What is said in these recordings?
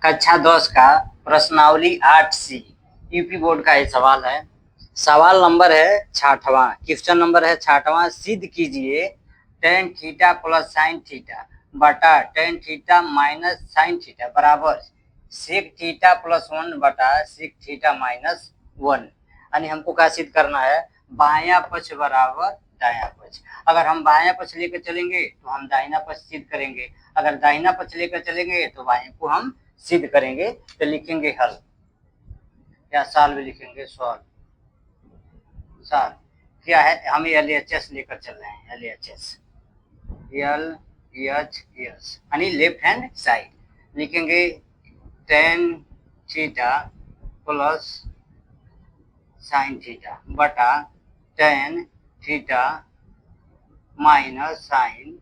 कक्षा 10 का प्रश्नावली 8C यूपी बोर्ड का ये सवाल है। सवाल नंबर है 66वां, क्वेश्चन नंबर है 66वां। सिद्ध कीजिए tan theta plus sine theta बटा tan theta minus sine theta बराबर सेक थीटा प्लस 1 बटा सेक थीटा माइनस 1। यानी हमको क्या सिद्ध करना है? बायां पक्ष बराबर दायां पक्ष। अगर हम बायां पक्ष लेकर चलेंगे तो हम दाहिना पक्ष सिद्ध करेंगे, अगर दाहिना पक्ष लेकर चलेंगे तो बाएं को हम सिद्ध करेंगे। तो लिखेंगे हल या सॉल्व, लिखेंगे सॉल्व। सॉल्व क्या है? हम LHS लेकर चल रहे हैं, LHS यानी लेफ्ट हैंड साइड। लिखेंगे tan theta plus sine theta बटा tan theta minus sine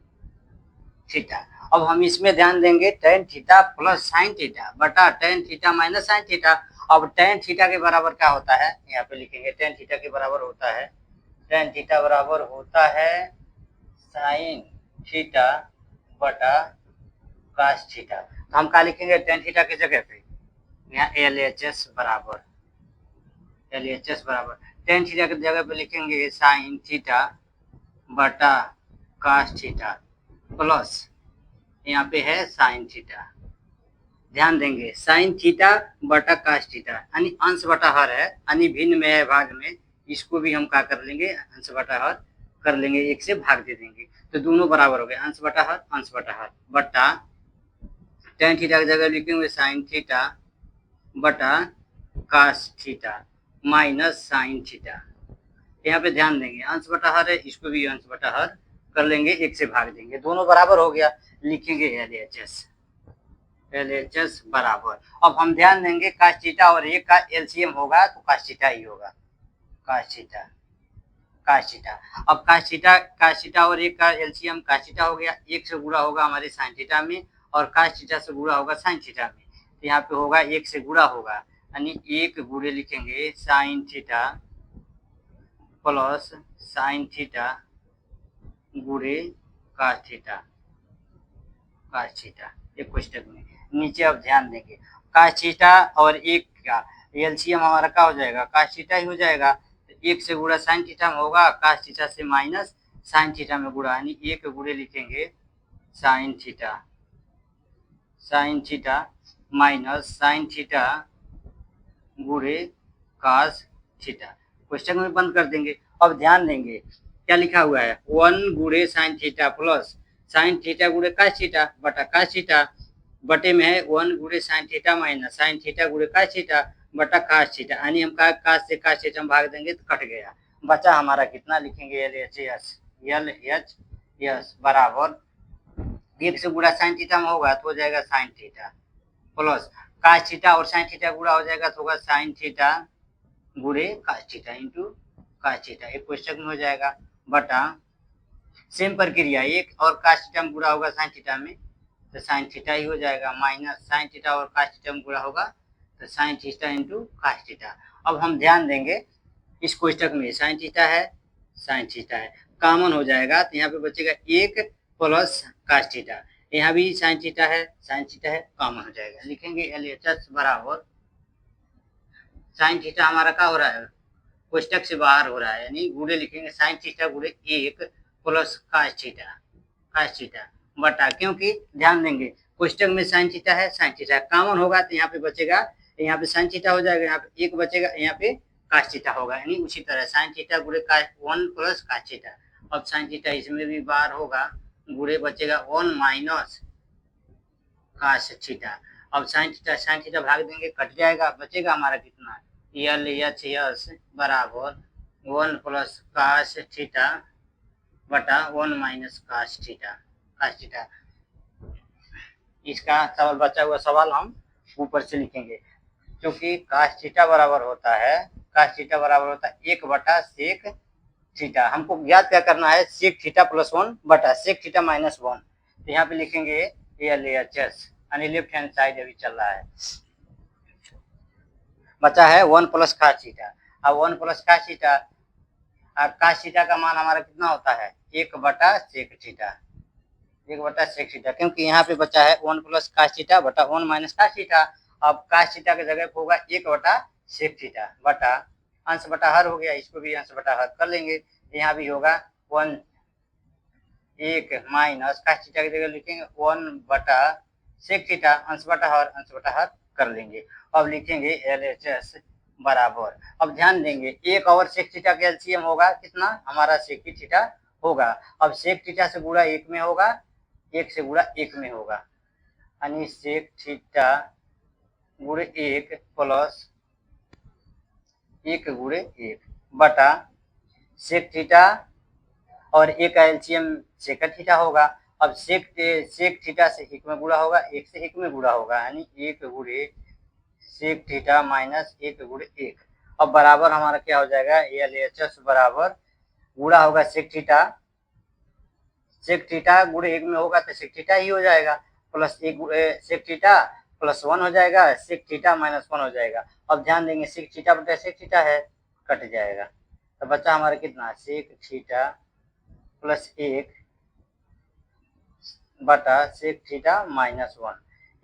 theta. अब हम इसमें ध्यान देंगे tan theta plus sine theta बटा tan theta minus sine theta. अब टेन थीटा के बराबर क्या होता है? यहाँ पे लिखेंगे टेन थीटा के बराबर होता है, टेन थीटा बराबर होता है साइन थीटा बटा कॉस थीटा। तो हम क्या लिखेंगे टेन थीटा की जगह पे? यहाँ LHS बराबर टेन थीटा की जगह पे लिखेंगे साइन थीटा बटा कॉस थीटा प्लस यहाँ पे है साइन थीटा। ध्यान देंगे साइन थीटा बटा कॉस थीटा यानी अंश बटा हर है, यानी भिन्न में है भाग में। इसको भी हम क्या कर लेंगे? अंश बटा हर कर लेंगे, एक से भाग दे देंगे तो दोनों बराबर हो गए। अंश बटा हर बटा टेन थीटा की जगह लिखेंगे साइन थीटा बटा cos theta minus sine theta. यहाँ पे ध्यान देंगे अंश बटा हर है, इसको भी अंश बटा हर कर लेंगे, एक से भाग देंगे, दोनों बराबर हो गया। लिखेंगे LHS बराबर। अब हम ध्यान देंगे cos थीटा और एक का LCM होगा तो cos थीटा ही होगा, cos थीटा। अब cos थीटा और एक का LCM cos थीटा हो गया, एक से गुणा होगा हमारे sin थीटा में और cos थीटा से गुणा होगा sin थीटा में। तो यहाँ पे होगा एक से गुणा होगा, यानी एक गुणे लिखेंगे sin theta plus sin theta गुणे cos थीटा एक कोष्टक में। नीचे अब ध्यान देंगे cos थीटा और एक का LCM हमारा क्या हो जाएगा? cos थीटा ही हो जाएगा। तो एक से गुणा sin थीटा में होगा, cos थीटा से माइनस sin थीटा में गुणा, यानी एक गुणे लिखेंगे sin theta minus sin theta गुणे cos थीटा। क्वेश्चन में बंद कर देंगे। अब ध्यान देंगे क्या लिखा हुआ है? 1 गुणे sin theta plus sin theta गुणे cos थीटा बटा cos थीटा बटे में है 1 गुणे sin theta minus sin theta गुणे cos थीटा बटा cos थीटा, यानी हम cos से cos थीटा में भाग देंगे तो कट गया। बचा हमारा कितना? लिखेंगे LHS बराबर एक से गुणा sin थीटा में होगा तो हो जाएगा sin theta plus cos theta और sin थीटा गुणा हो जाएगा तो होगा sin थीटा गुणे cos theta into cos theta, एक क्वेश्चन में हो जाएगा बटा सेम प्रक्रिया एक और cos थीटा में गुणा होगा sin थीटा में तो sin थीटा ही हो जाएगा माइनस sin थीटा और cos थीटा में गुणा होगा तो sin theta into cos theta. अब हम ध्यान देंगे इस कोष्टक में sin थीटा है, sin थीटा है, कॉमन हो जाएगा तो यहाँ पे बचेगा एक प्लस cos थीटा, यहाँ भी sin थीटा है कॉमन हो जाएगा। लिखेंगे LHS बराबर sin थीटा हमारा क्या हो रहा है? कोष्टक से बाहर हो रहा है, यानी गुणे लिखेंगे sin थीटा गुणे एक प्लस cos थीटा बटा, क्योंकि ध्यान देंगे कोष्टक में sin थीटा है, sin थीटा कॉमन होगा तो यहाँ पे बचेगा, यहाँ पे sin थीटा हो जाएगा, यहाँ पे एक बचेगा, यहाँ पे cos थीटा होगा, यानी उसी तरह sin थीटा गुणे 1 प्लस cos थीटा। अब sin थीटा इसमें भी बाहर होगा, गुणे बचेगा 1 माइनस cos थीटा। अब sin थीटा भाग देंगे कट जाएगा, बचेगा हमारा कितना? LHS बराबर 1 प्लस cos थीटा बटा 1 माइनस cos थीटा। इसका सवाल बचा हुआ सवाल हम ऊपर से लिखेंगे, क्योंकि cos थीटा बराबर होता है एक बटा सेक थीटा। हमको ज्ञात क्या करना है? सेक थीटा प्लस 1 बटा सेक थीटा माइनस 1। तो यहाँ पे लिखेंगे LHS, यानी लेफ्ट हैंड साइड अभी चल रहा है। बचा है 1 प्लस cos थीटा। अब 1 plus cos theta, cos theta का मान हमारा कितना होता है? एक बटा सेक थीटा 1 बटा सेक थीटा, क्योंकि यहाँ पे बचा है 1 प्लस कास थीटा बटा 1 माइनस कास थीटा। अब कास थीटा की जगह पे होगा 1 बटा सेक थीटा बटा अंश बटा हर हो गया, इसको भी अंश बटा हर कर लेंगे। यहाँ भी होगा 1 माइनस कास थीटा की जगह लिखेंगे 1 बटा सेक थीटा, अंश बटा हर कर लेंगे। अब लिखेंगे LHS बराबर, अब ध्यान देंगे 1 और सेक थीटा का एलसीएम होगा कितना, हमारा सेक थीटा होगा। अब सेक थीटा से गुणा 1 में होगा, 1 से गुणा 1 में होगा, यानी सेक थीटा गुणे 1 प्लस 1 गुणे 1 बटा सेक थीटा और 1 का एलसीएम सेक थीटा होगा। अब सेक थीटा से 1 में गुणा होगा, 1 से 1 में गुणा होगा, यानी 1 गुणे सेक थीटा माइनस 1 गुणे 1। अब बराबर हमारा क्या हो जाएगा, LHS बराबर गुणा होगा सेक थीटा गुणे 1 में होगा तो सेक थीटा ही हो जाएगा, प्लस 1 सेक थीटा प्लस 1 हो जाएगा, सेक थीटा माइनस 1 हो जाएगा। अब ध्यान देंगे सेक थीटा बटा सेक थीटा है, कट जाएगा, तो बच्चा हमारा कितना, सेक थीटा प्लस 1 बटा सेक थीटा माइनस 1।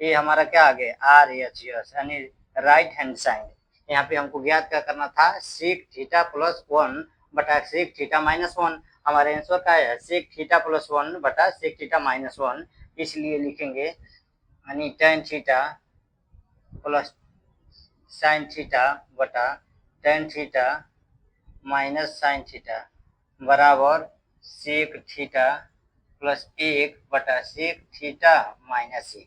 ये हमारा क्या आ गया, RHS यानी राइट हैंड साइड। यहाँ पे हमको ज्ञात क्या करना था, सेक थीटा प्लस 1 बटा सेक थीटा माइनस 1। हमारे आंसर का है सेक थीटा प्लस 1 बटा सेक थीटा माइनस 1, इसलिए लिखेंगे यानी tan theta plus sine theta बटा tan theta minus sine theta बराबर सेक थीटा प्लस 1 बटा सेक थीटा माइनस 1,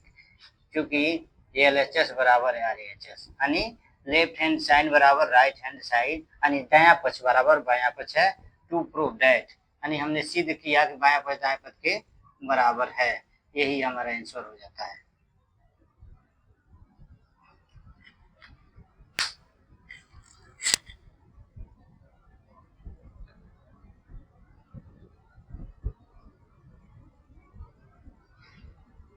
क्योंकि LHS बराबर है RHS, यानी लेफ्ट हैंड साइड बराबर राइट हैंड साइड, यानी दायां पक्ष बराबर बायां पक्ष है। टू प्रूव दैट, यानी हमने सिद्ध किया कि बायां पक्ष दाएं पक्ष के बराबर है, यही हमारा आंसर हो जाता है।